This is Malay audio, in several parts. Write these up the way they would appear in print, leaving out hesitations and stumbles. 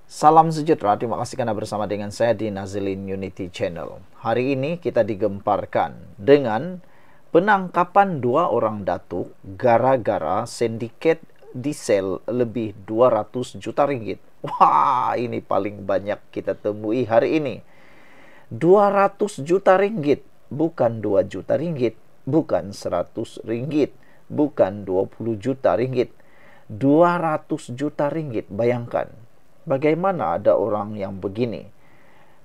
Salam sejahtera, terima kasih karena bersama dengan saya di Nazilin Unity Channel. Hari ini kita digemparkan dengan penangkapan 2 orang datuk gara-gara sindiket diesel lebih 200 juta ringgit. Wah, ini paling banyak kita temui hari ini. 200 juta ringgit, bukan 2 juta ringgit, bukan 100 ringgit, bukan 20 juta ringgit. 200 juta ringgit, bayangkan. Bagaimana ada orang yang begini?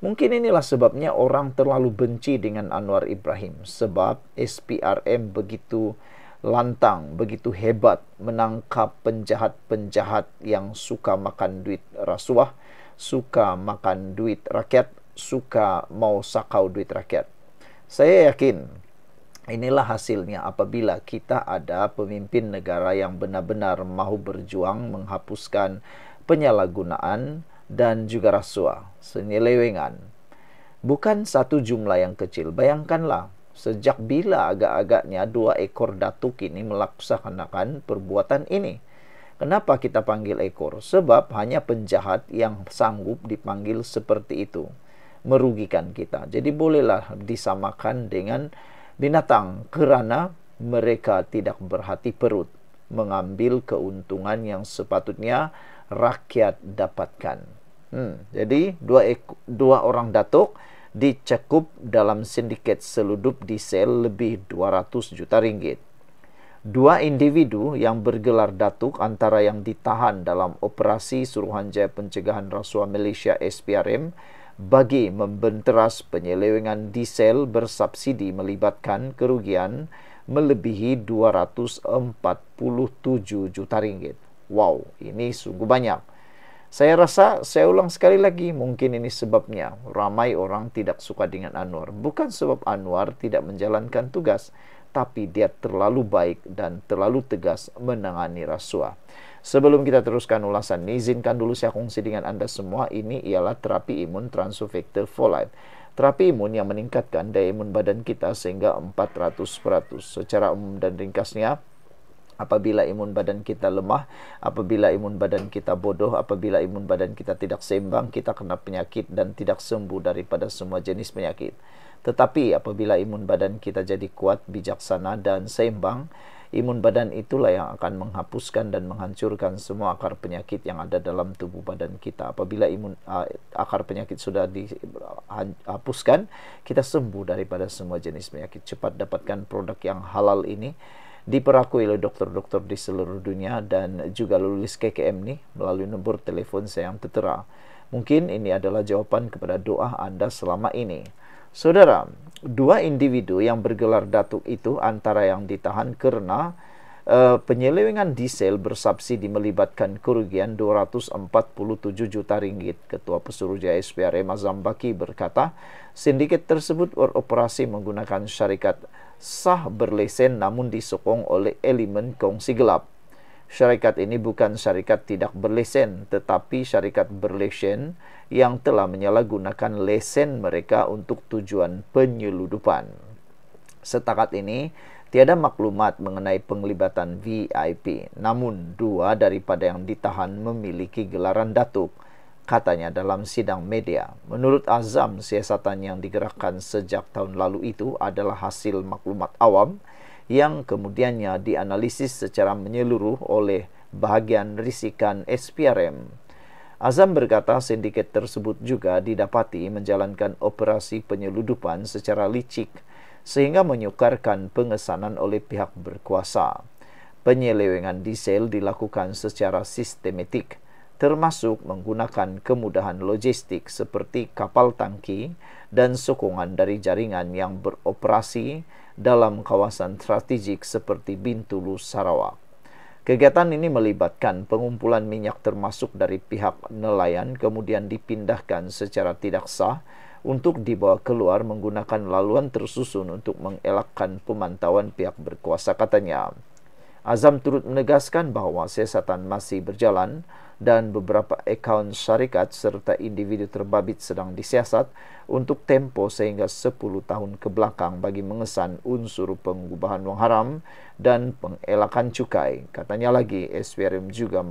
Mungkin inilah sebabnya orang terlalu benci dengan Anwar Ibrahim. Sebab SPRM begitu lantang, begitu hebat menangkap penjahat-penjahat yang suka makan duit rasuah, suka makan duit rakyat, suka mau sakau duit rakyat. Saya yakin inilah hasilnya apabila kita ada pemimpin negara yang benar-benar mahu berjuang menghapuskan penyalahgunaan dan juga rasuah, penyelewengan. Bukan satu jumlah yang kecil. Bayangkanlah, sejak bila agak-agaknya 2 ekor datuk ini melaksanakan perbuatan ini. Kenapa kita panggil ekor? Sebab hanya penjahat yang sanggup dipanggil seperti itu. Merugikan kita. Jadi bolehlah disamakan dengan binatang kerana mereka tidak berhati perut, mengambil keuntungan yang sepatutnya rakyat dapatkan. Jadi dua orang datuk dicekup dalam sindiket seludup diesel lebih 200 juta ringgit. 2 individu yang bergelar datuk antara yang ditahan dalam operasi Suruhanjaya Pencegahan Rasuah Malaysia SPRM bagi membenteras penyelewengan diesel bersubsidi melibatkan kerugian melebihi 247 juta ringgit. Wow, ini sungguh banyak. Saya rasa, saya ulang sekali lagi, mungkin ini sebabnya ramai orang tidak suka dengan Anwar. Bukan sebab Anwar tidak menjalankan tugas, tapi dia terlalu baik dan terlalu tegas menangani rasuah. Sebelum kita teruskan ulasan ini, izinkan dulu saya kongsi dengan Anda semua, ini ialah terapi imun Transofactor for Life. Terapi imun yang meningkatkan daya imun badan kita sehingga 400%. Secara umum dan ringkasnya, apabila imun badan kita lemah, apabila imun badan kita bodoh, apabila imun badan kita tidak seimbang, kita kena penyakit dan tidak sembuh daripada semua jenis penyakit. Tetapi apabila imun badan kita jadi kuat, bijaksana dan seimbang, imun badan itulah yang akan menghapuskan dan menghancurkan semua akar penyakit yang ada dalam tubuh badan kita. Apabila akar penyakit sudah dihapuskan, kita sembuh daripada semua jenis penyakit. Cepat dapatkan produk yang halal ini, diperakui oleh dokter-dokter di seluruh dunia dan juga lulus KKM ni melalui nombor telefon saya yang tertera. Mungkin ini adalah jawapan kepada doa Anda selama ini. Saudara, 2 individu yang bergelar datuk itu antara yang ditahan kerana penyelewengan diesel bersubsidi melibatkan kerugian 247 juta ringgit. Ketua Pesuruhjaya SPRM Azam Baki berkata, sindiket tersebut beroperasi menggunakan syarikat sah berlesen namun disokong oleh elemen kongsi gelap. Syarikat ini bukan syarikat tidak berlesen, tetapi syarikat berlesen yang telah menyalahgunakan lesen mereka untuk tujuan penyeludupan. Setakat ini, tiada maklumat mengenai penglibatan VIP, namun 2 daripada yang ditahan memiliki gelaran datuk, katanya dalam sidang media. Menurut Azam, siasatan yang digerakkan sejak tahun lalu itu adalah hasil maklumat awam yang kemudiannya dianalisis secara menyeluruh oleh bahagian risikan SPRM. Azam berkata sindiket tersebut juga didapati menjalankan operasi penyeludupan secara licik sehingga menyukarkan pengesanan oleh pihak berkuasa. Penyelewengan diesel dilakukan secara sistematik, termasuk menggunakan kemudahan logistik seperti kapal tangki dan sokongan dari jaringan yang beroperasi dalam kawasan strategik seperti Bintulu, Sarawak. Kegiatan ini melibatkan pengumpulan minyak termasuk dari pihak nelayan kemudian dipindahkan secara tidak sah untuk dibawa keluar menggunakan laluan tersusun untuk mengelakkan pemantauan pihak berkuasa, katanya. Azam turut menegaskan bahawa siasatan masih berjalan dan beberapa akaun syarikat serta individu terbabit sedang disiasat untuk tempo sehingga 10 tahun ke belakang bagi mengesan unsur pengubahan wang haram dan pengelakan cukai. Katanya lagi, SPRM juga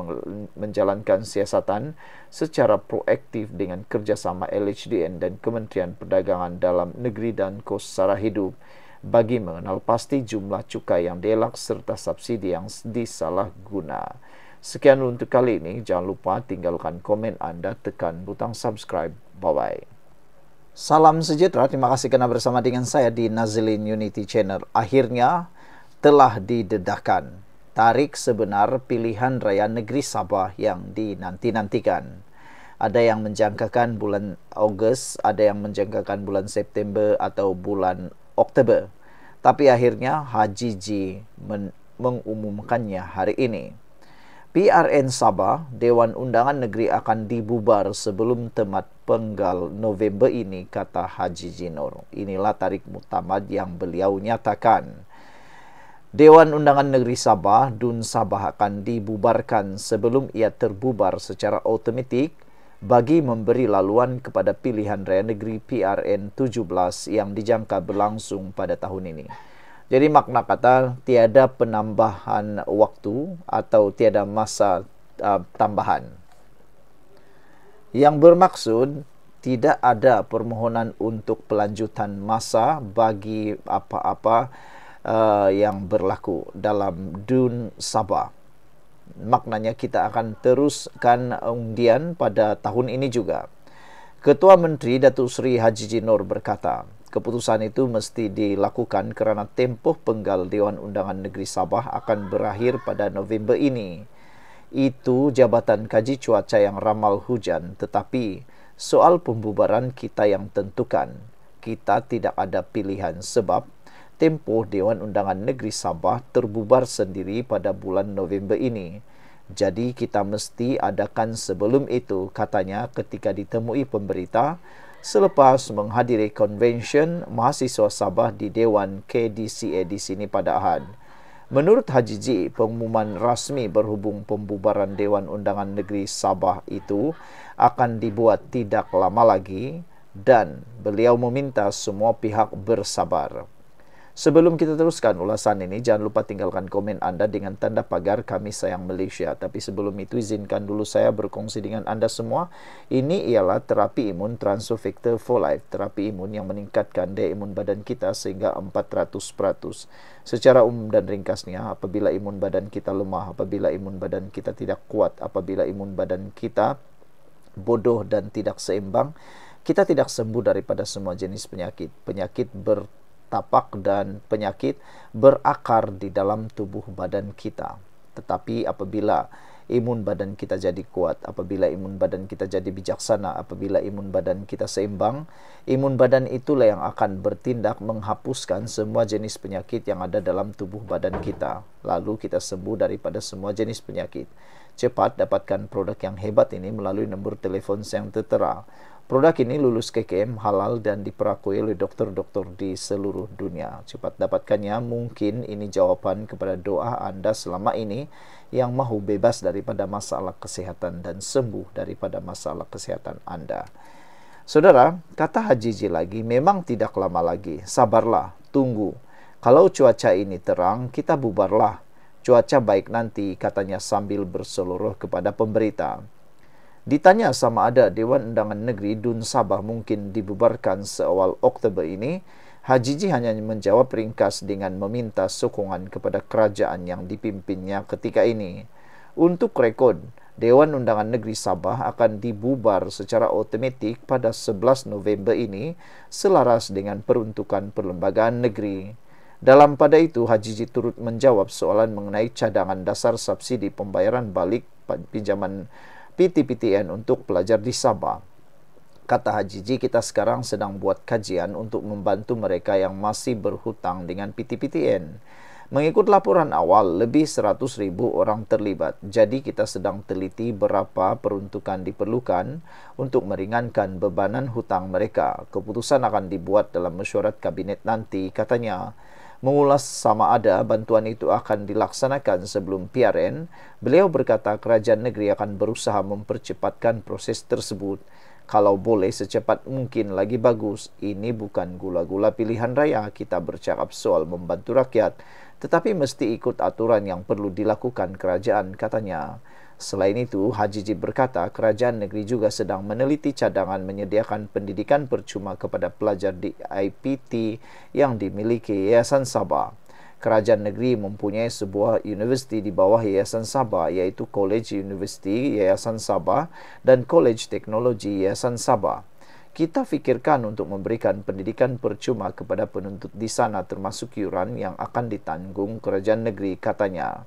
menjalankan siasatan secara proaktif dengan kerjasama LHDN dan Kementerian Perdagangan Dalam Negeri dan Kos Sara Hidup bagi mengenal pasti jumlah cukai yang dielak serta subsidi yang disalahguna. Sekian untuk kali ini. Jangan lupa tinggalkan komen Anda, tekan butang subscribe. Bye-bye. Salam sejahtera. Terima kasih kerana bersama dengan saya di Nazilin Unity Channel. Akhirnya telah didedahkan tarikh sebenar pilihan raya negeri Sabah yang dinanti-nantikan. Ada yang menjangkakan bulan Ogos, ada yang menjangkakan bulan September atau bulan Oktober. Tapi akhirnya HJJ mengumumkannya hari ini. PRN Sabah, Dewan Undangan Negeri akan dibubar sebelum temat penggal November ini, kata Haji Jinor. Inilah tarikh muktamad yang beliau nyatakan. Dewan Undangan Negeri Sabah, DUN Sabah, akan dibubarkan sebelum ia terbubar secara otomatik bagi memberi laluan kepada pilihan raya negeri PRN 17 yang dijangka berlangsung pada tahun ini. Jadi makna kata tiada penambahan waktu atau tiada masa tambahan. Yang bermaksud tidak ada permohonan untuk pelanjutan masa bagi apa-apa yang berlaku dalam DUN Sabah. Maknanya kita akan teruskan undian pada tahun ini juga. Ketua Menteri Datuk Seri Haji Jinor berkata, keputusan itu mesti dilakukan kerana tempoh penggal Dewan Undangan Negeri Sabah akan berakhir pada November ini. Itu Jabatan Kaji Cuaca yang ramal hujan, tetapi soal pembubaran kita yang tentukan. Kita tidak ada pilihan sebab tempoh Dewan Undangan Negeri Sabah terbubar sendiri pada bulan November ini. Jadi kita mesti adakan sebelum itu, katanya ketika ditemui pemberita selepas menghadiri konvensyen mahasiswa Sabah di Dewan KDCA di sini pada Ahad. Menurut Haji Ji, pengumuman rasmi berhubung pembubaran Dewan Undangan Negeri Sabah itu akan dibuat tidak lama lagi dan beliau meminta semua pihak bersabar. Sebelum kita teruskan ulasan ini, jangan lupa tinggalkan komen Anda dengan tanda pagar Kami Sayang Malaysia. Tapi sebelum itu, izinkan dulu saya berkongsi dengan Anda semua. Ini ialah terapi imun Transfer Factor for Life. Terapi imun yang meningkatkan daya imun badan kita sehingga 400%. Secara umum dan ringkasnya, apabila imun badan kita lemah, apabila imun badan kita tidak kuat, apabila imun badan kita bodoh dan tidak seimbang, kita tidak sembuh daripada semua jenis penyakit. Penyakit tapak dan penyakit berakar di dalam tubuh badan kita. Tetapi apabila imun badan kita jadi kuat, apabila imun badan kita jadi bijaksana, apabila imun badan kita seimbang, imun badan itulah yang akan bertindak menghapuskan semua jenis penyakit yang ada dalam tubuh badan kita. Lalu kita sembuh daripada semua jenis penyakit. Cepat dapatkan produk yang hebat ini melalui nombor telefon yang tertera. Produk ini lulus KKM, halal dan diperakui oleh dokter-dokter di seluruh dunia. Cepat dapatkannya, mungkin ini jawapan kepada doa Anda selama ini yang mahu bebas daripada masalah kesehatan dan sembuh daripada masalah kesehatan Anda. Saudara, kata Haji Ji lagi, memang tidak lama lagi. Sabarlah, tunggu. Kalau cuaca ini terang, kita bubarlah. Cuaca baik nanti, katanya sambil berseluruh kepada pemberita. Ditanya sama ada Dewan Undangan Negeri DUN Sabah mungkin dibubarkan seawal Oktober ini, Haji Ji hanya menjawab ringkas dengan meminta sokongan kepada kerajaan yang dipimpinnya ketika ini. Untuk rekod, Dewan Undangan Negeri Sabah akan dibubar secara otomatik pada 11 November ini selaras dengan peruntukan perlembagaan negeri. Dalam pada itu, Haji Ji turut menjawab soalan mengenai cadangan dasar subsidi pembayaran balik pinjaman PTPTN untuk pelajar di Sabah. Kata Haji Ji, kita sekarang sedang buat kajian untuk membantu mereka yang masih berhutang dengan PTPTN. Mengikut laporan awal, lebih 100,000 orang terlibat. Jadi kita sedang teliti berapa peruntukan diperlukan untuk meringankan bebanan hutang mereka. Keputusan akan dibuat dalam mesyuarat kabinet nanti, katanya. Mengulas sama ada bantuan itu akan dilaksanakan sebelum PRN, beliau berkata kerajaan negeri akan berusaha mempercepatkan proses tersebut. Kalau boleh secepat mungkin lagi bagus. Ini bukan gula-gula pilihan raya, kita bercakap soal membantu rakyat, tetapi mesti ikut aturan yang perlu dilakukan kerajaan, katanya. Selain itu, Hajiji berkata kerajaan negeri juga sedang meneliti cadangan menyediakan pendidikan percuma kepada pelajar di IPT yang dimiliki Yayasan Sabah. Kerajaan negeri mempunyai sebuah universiti di bawah Yayasan Sabah, yaitu College University Yayasan Sabah dan College Teknologi Yayasan Sabah. Kita fikirkan untuk memberikan pendidikan percuma kepada penuntut di sana termasuk yuran yang akan ditanggung kerajaan negeri, katanya.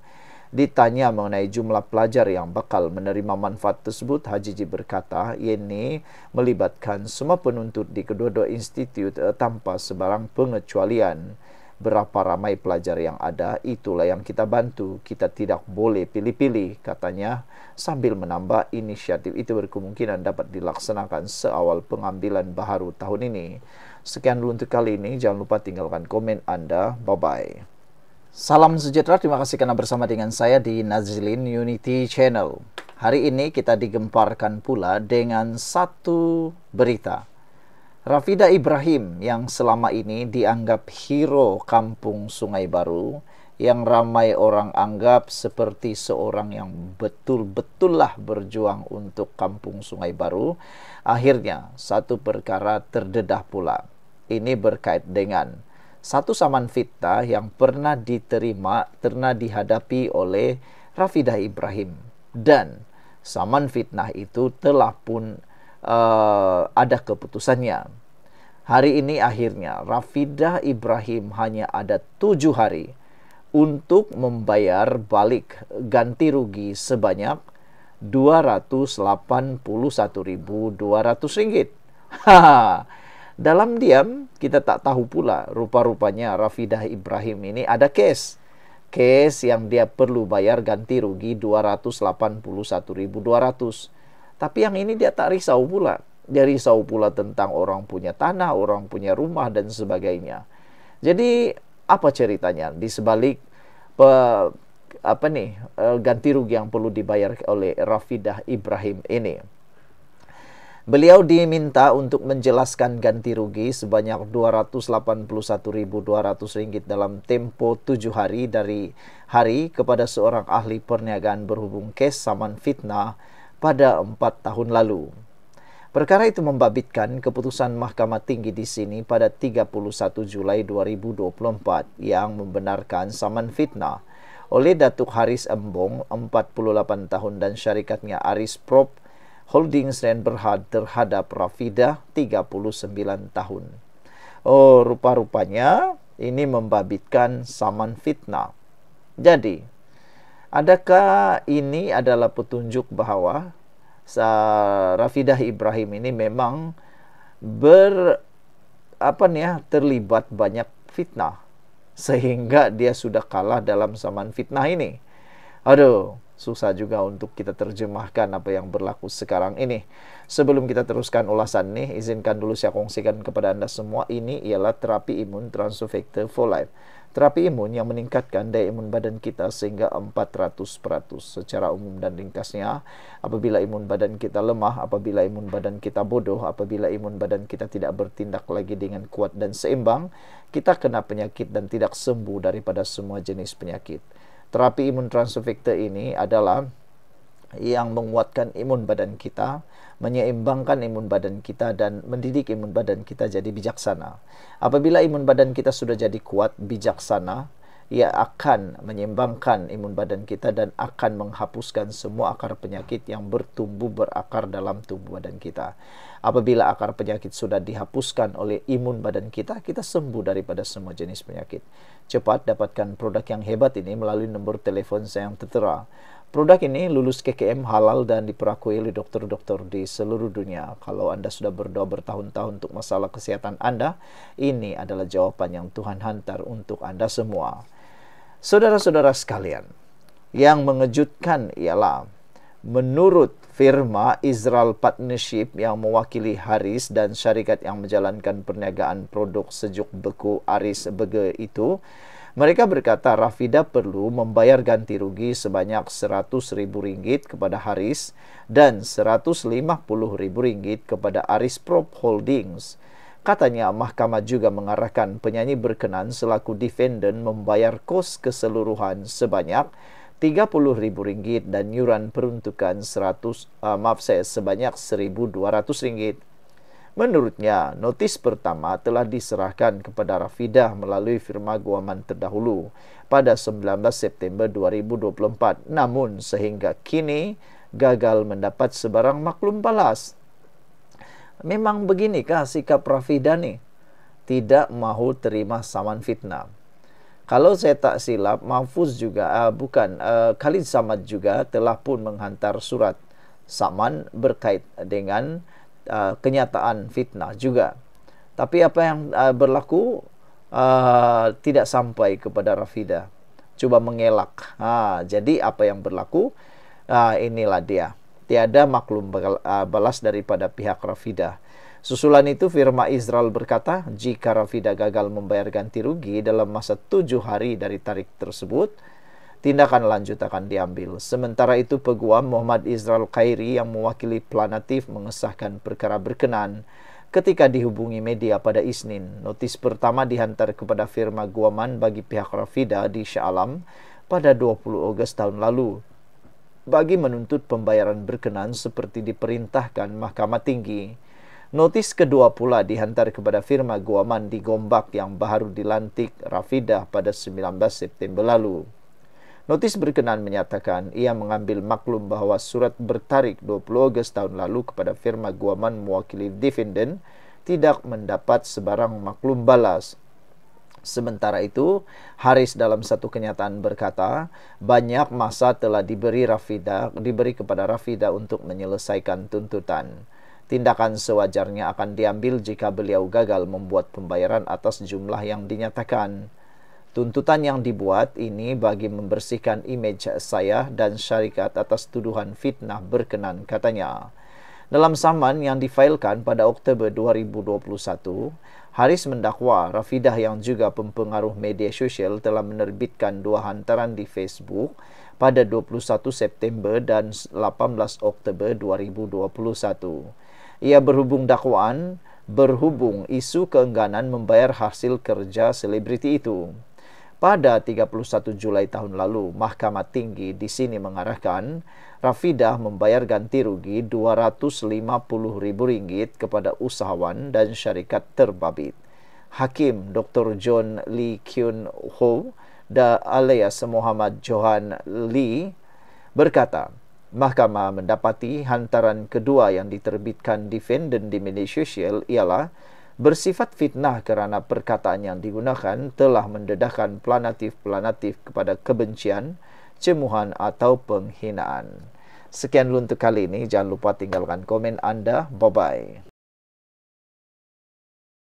Ditanya mengenai jumlah pelajar yang bakal menerima manfaat tersebut, Hajiji berkata ini melibatkan semua penuntut di kedua-dua institut tanpa sebarang pengecualian. Berapa ramai pelajar yang ada, itulah yang kita bantu. Kita tidak boleh pilih-pilih, katanya, sambil menambah inisiatif itu berkemungkinan dapat dilaksanakan seawal pengambilan baharu tahun ini. Sekian dulu untuk kali ini. Jangan lupa tinggalkan komen Anda. Bye-bye. Salam sejahtera, terima kasih karena bersama dengan saya di Nazilin Unity Channel. Hari ini kita digemparkan pula dengan satu berita. Rafidah Ibrahim yang selama ini dianggap hero kampung Sungai Baru, yang ramai orang anggap seperti seorang yang betul-betullah berjuang untuk kampung Sungai Baru, akhirnya satu perkara terdedah pula. Ini berkait dengan satu saman fitnah yang pernah dihadapi oleh Rafidah Ibrahim, dan saman fitnah itu telah pun ada keputusannya. Hari ini akhirnya Rafidah Ibrahim hanya ada 7 hari untuk membayar balik ganti rugi sebanyak Rp281.200. Dalam diam, kita tak tahu pula, rupa-rupanya Rafidah Ibrahim ini ada case yang dia perlu bayar ganti rugi Rp281.200. Tapi yang ini dia tak risau pula. Dia risau pula tentang orang punya tanah, orang punya rumah, dan sebagainya. Jadi, apa ceritanya di sebalik ganti rugi yang perlu dibayar oleh Rafidah Ibrahim ini? Beliau diminta untuk menjelaskan ganti rugi sebanyak Rp281.200 dalam tempo 7 hari dari hari kepada seorang ahli perniagaan berhubung kes saman fitnah pada 4 tahun lalu. Perkara itu membabitkan keputusan Mahkamah Tinggi di sini pada 31 Julai 2024 yang membenarkan saman fitnah oleh Datuk Haris Embong 48 tahun dan syarikatnya Aris Prop Holdings dan Berhad terhadap Rafidah 39 tahun. Oh, rupa-rupanya ini membabitkan saman fitnah. Jadi, adakah ini adalah petunjuk bahwa Rafidah Ibrahim ini memang terlibat banyak fitnah sehingga dia sudah kalah dalam saman fitnah ini? Aduh, susah juga untuk kita terjemahkan apa yang berlaku sekarang ini. Sebelum kita teruskan ulasan ini, izinkan dulu saya kongsikan kepada Anda semua, ini ialah terapi imun Transofector for Life. Terapi imun yang meningkatkan daya imun badan kita sehingga 400%. Secara umum dan ringkasnya, apabila imun badan kita lemah, apabila imun badan kita bodoh, apabila imun badan kita tidak bertindak lagi dengan kuat dan seimbang, kita kena penyakit dan tidak sembuh daripada semua jenis penyakit. Terapi imun Transofector ini adalah yang menguatkan imun badan kita, menyeimbangkan imun badan kita, dan mendidik imun badan kita jadi bijaksana. Apabila imun badan kita sudah jadi kuat, bijaksana, ia akan menyeimbangkan imun badan kita dan akan menghapuskan semua akar penyakit yang bertumbuh berakar dalam tubuh badan kita. Apabila akar penyakit sudah dihapuskan oleh imun badan kita, kita sembuh daripada semua jenis penyakit. Cepat dapatkan produk yang hebat ini melalui nombor telefon saya yang tertera. Produk ini lulus KKM halal dan diperakui oleh dokter-dokter di seluruh dunia. Kalau Anda sudah berdoa bertahun-tahun untuk masalah kesehatan Anda, ini adalah jawaban yang Tuhan hantar untuk Anda semua. Saudara-saudara sekalian, yang mengejutkan ialah Menurut firma Israel Partnership yang mewakili Haris dan syarikat yang menjalankan perniagaan produk sejuk beku Aris Burger itu, mereka berkata Rafidah perlu membayar ganti rugi sebanyak Rp100.000 kepada Haris dan Rp150.000 kepada Aris Prop Holdings. Katanya mahkamah juga mengarahkan penyanyi berkenan selaku defendant membayar kos keseluruhan sebanyak Rp30.000 dan yuran peruntukan sebanyak Rp1.200. Menurutnya, notis pertama telah diserahkan kepada Rafidah melalui firma guaman terdahulu pada 19 September 2024. Namun, sehingga kini gagal mendapat sebarang maklum balas. Memang beginikah sikap Rafidah nih? Tidak mahu terima saman fitnah. Kalau saya tak silap, Mahfuz juga, Khalid Samad juga telah pun menghantar surat saman berkait dengan kenyataan fitnah juga. Tapi apa yang berlaku tidak sampai kepada Rafidah. Coba mengelak. Jadi apa yang berlaku, inilah dia. Tiada maklum balas daripada pihak Rafidah. Susulan itu, firma Israel berkata, jika Rafidah gagal membayar ganti rugi dalam masa 7 hari dari tarikh tersebut, tindakan lanjut akan diambil. Sementara itu, peguam Muhammad Israel Khairi yang mewakili Planatif mengesahkan perkara berkenan ketika dihubungi media pada Isnin. Notis pertama dihantar kepada firma guaman bagi pihak Rafidah di Shah Alam pada 20 Ogos tahun lalu bagi menuntut pembayaran berkenan seperti diperintahkan Mahkamah Tinggi. Notis kedua pula dihantar kepada firma guaman di Gombak yang baru dilantik Rafidah pada 19 September lalu. Notis berkenan menyatakan ia mengambil maklum bahawa surat bertarikh 20 Ogos tahun lalu kepada firma guaman mewakili defendant tidak mendapat sebarang maklum balas. Sementara itu, Haris dalam satu kenyataan berkata, banyak masa telah diberi kepada Rafidah untuk menyelesaikan tuntutan. Tindakan sewajarnya akan diambil jika beliau gagal membuat pembayaran atas jumlah yang dinyatakan. Tuntutan yang dibuat ini bagi membersihkan imej saya dan syarikat atas tuduhan fitnah berkenan, katanya. Dalam saman yang difailkan pada Oktober 2021, Haris mendakwa Rafidah yang juga pempengaruh media sosial telah menerbitkan 2 hantaran di Facebook pada 21 September dan 18 Oktober 2021. Ia berhubung isu keengganan membayar hasil kerja selebriti itu. Pada 31 Julai tahun lalu, Mahkamah Tinggi di sini mengarahkan Rafidah membayar ganti rugi Rp250.000 kepada usahawan dan syarikat terbabit. Hakim Dr. John Lee Kyun Ho alias Muhammad Johan Lee berkata, Mahkamah mendapati hantaran kedua yang diterbitkan defendant di media sosial ialah bersifat fitnah kerana perkataan yang digunakan telah mendedahkan planatif kepada kebencian, cemuhan atau penghinaan. Sekian dulu untuk kali ini. Jangan lupa tinggalkan komen anda. Bye-bye.